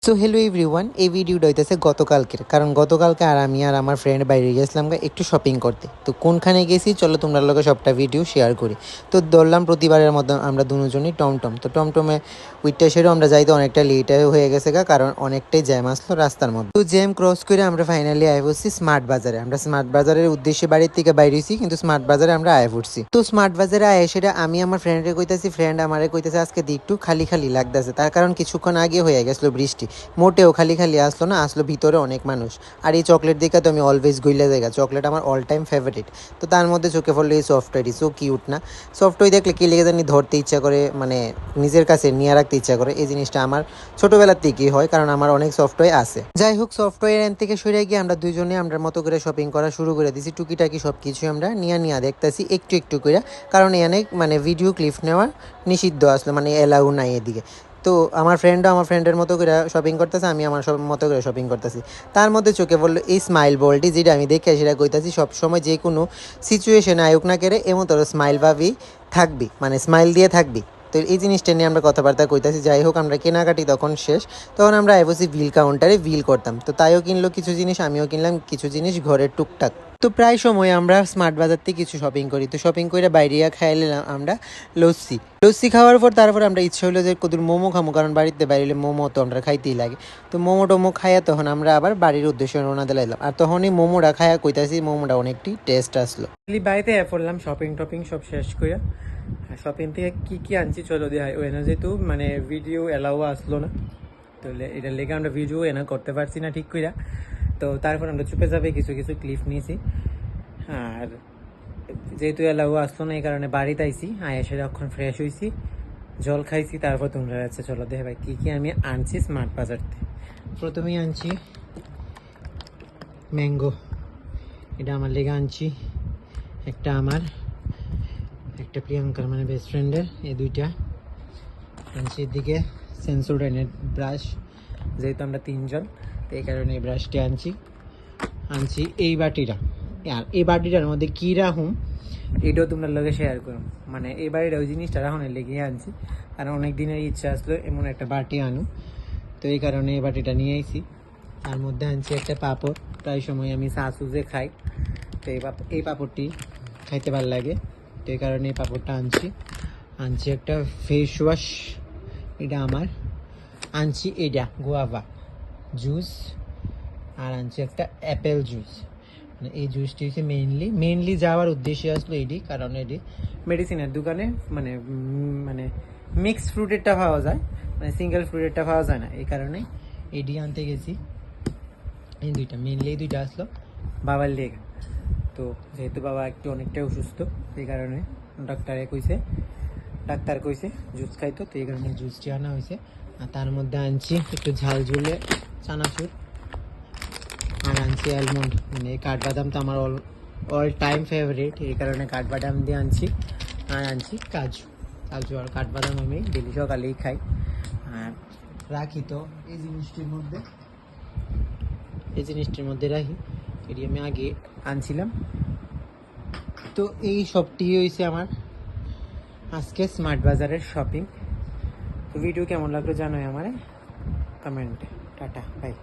So hello everyone, এই ভিডিওটা হইতেছে গতকালকের। কারণ গতকালকে আমি আর আমার ফ্রেন্ড বাইরে গেছিলাম একটু শপিং করতে। তো কোনখানে গেছি চলো তোমরা লোকে সবটা ভিডিও শেয়ার করি। তো ধরলাম প্রতিবারের মতো আমরা দুজনই টমটম। তো টমটমে উইটটা সেরেও আমরা যাইতে অনেকটা লেট হয়ে গেছে কারণ অনেকটাই জ্যাম আসলো রাস্তার মধ্যে। তো জ্যাম ক্রস করে আমরা ফাইনালি আয় পড়ছি স্মার্ট বাজারে। আমরা স্মার্ট বাজারের উদ্দেশ্যে বাড়ির থেকে বাইরে হয়েছি, কিন্তু স্মার্ট বাজারে আমরা আয় পড়ছি। তো স্মার্ট বাজারে আয় সেটা আমি আমার ফ্রেন্ডের কইতাছি, ফ্রেন্ড আমারে কইতেছে আজকে একটু খালি খালি লাগতেছে। তার কারণ কিছুক্ষণ আগে হয়ে গেছিলো বৃষ্টি। মোটেও খালি খালি আসলো না, আসলো ভিতরে অনেক মানুষ। আর এই চকলেট দেখে তো আমি অলওয়েজ গইলা জায়গা, চকলেট আমার অল টাইম ফেভারিট। তো তার মধ্যে চোখে পড়লো এই সফটওয়্যারই, সো কিউট না? সফটওয়্যার দেখলে কি লেগে জানি ধরতে ইচ্ছা করে, মানে নিজের কাছে নিয়ে রাখতে ইচ্ছা করে। এই জিনিসটা আমার ছোটোবেলার থেকেই হয়, কারণ আমার অনেক সফটওয়্যার আছে। যাই হোক, সফটওয়্যার এন থেকে সরে গিয়ে আমরা দুইজনে আমরা মতো করে শপিং করা শুরু করে দিছি। টুকিটাকি সব কিছু আমরা নিয়ে দেখতেছি একটু একটু করে, কারণ এনে মানে ভিডিও ক্লিপ নেওয়া নিষিদ্ধ আসলো, মানে এলাউ নাই এদিকে। তো আমার ফ্রেন্ডও আমার ফ্রেন্ডের মতো করে শপিং করতেছে, আমি আমার সব মতো করে শপিং করতেছি। তার মধ্যে চোখে পড়লো এই স্মাইল বলটি, যেটা আমি দেখে সেটা কইতাছি সবসময় যে কোনো সিচুয়েশনে আয়ুক না কেড়ে এমন তোর স্মাইল ভাবি থাকবি, মানে স্মাইল দিয়ে থাকবি। তো এই জিনিসটা নিয়ে আমরা কথাবার্তা কইতাছি। যাই হোক, আমরা কেনাকাটি তখন শেষ। তখন আমরা বসি বিল কাউন্টারে বিল করতাম। তো তাইও কিনলো কিছু জিনিস, আমিও কিনলাম কিছু জিনিস ঘরের টুকটাক। তো প্রায় সময় আমরা স্মার্ট বাজার থেকে কিছু শপিং করি। তো শপিং করে বাইরে খাইলাম আমরা লস্যি। লস্যি খাওয়ার পর তারপর আমরা ইচ্ছা হলো যে কদুর মোমো খামো, কারণ বাড়িতে বাইরে মোমো তো আমরা খাইতেই লাগে। তো মোমো টোমো খাইয়া তখন আমরা আবার বাড়ির উদ্দেশ্যে রওনা দিলাম। আর তখনই মোমোটা খাইয়া কইতাছি মোমোটা অনেকটি টেস্ট আসলো। বাড়িতে পড়লাম শপিং টপিং সব শেষ করে। শপিং থেকে কি আনছি চলো দিয়ে ওই না, যেহেতু মানে ভিডিও এলাও আসলো না, তো এটার লেগে আমরা ভিডিও এনা করতে পারছি না ঠিক করে। তো তারপর আমরা চুপে যাবে কিছু কিছু ক্লিপ নিয়েছি। আর যেহেতু এলাও আসলো না, এই কারণে বাড়িতে আইসি, এসে যখন ফ্রেশ হয়েছি, জল খাইছি, তারপর তোমরা যাচ্ছে চলো দেখে ভাই কী আমি আনছি স্মার্ট বাজার থেকে। প্রথমেই আনছি ম্যাঙ্গো, এটা আমার লেগে আনছি। একটা আমার, একটা প্রিয়াঙ্কার মানে বেস্ট ফ্রেন্ডের, এই দুইটা আনছি। এদিকে সেন্সোডাইনের ব্রাশ, যেহেতু আমরা তিনজন, তো এই কারণে এই ব্রাশটি আনছি এই বাটিটা। আর এই বাটিটার মধ্যে কী রাখুম এটাও তোমরা লোকে শেয়ার করুন। মানে এই বাড়িটা ওই জিনিসটা রাখনের লেগে আনছি, কারণ অনেক দিনের ইচ্ছা আসলো এমন একটা বাটি আনু। তো এই কারণে এই বাটিটা নিয়ে আইছি। তার মধ্যে আনছি একটা পাঁপড়, প্রায় সময় আমি সাসুজে খাই, তো এই পাঁপড়টি খাইতে ভালো লাগে, তো এই কারণে এই পাঁপড়টা আনছি একটা ফেস ওয়াশ, এটা আমার আনছি। এটা গুয়াভা জুস, আর আনছি একটা অ্যাপেল জুস। মানে এই জুসটি হচ্ছে মেইনলি যাওয়ার উদ্দেশ্যে আসলো এটি, কারণ এটি মেডিসিনের দোকানে মানে মানে মিক্সড ফ্রুটেরটা পাওয়া যায়, মানে সিঙ্গেল ফ্রুটেরটা পাওয়া যায় না, এই কারণে এটি আনতে গেছি। এই দুইটা মেইনলি, এই দুইটা আসলো বাবার লেগে। তো যেহেতু বাবা একটু অনেকটাই অসুস্থ, এই কারণে ডাক্তার কইছে জুস খাইতো, তো এই কারণে জুসটি আনা হয়েছে। আর তার মধ্যে আনছি একটু ঝাল ঝুলে চানাচুর, আর আনছি অ্যালমন্ড, মানে কাঠবাদাম তো আমার অল টাইম ফেভারিট, এই কারণে কাঠবাদাম দিয়ে আনছি। আর আনছি কাজু আর কাঠবাদাম আমি ডেলি সকালেই খাই আর রাখি। তো এই জিনিসটির মধ্যে রাখি, এটি আমি আগে আনছিলাম। তো এই সবটি হয়েছে আমার আজকে স্মার্ট বাজারের শপিং। তো ভিডিও কেমন লাগলো জানোই আমারে কমেন্টে। Tata, by.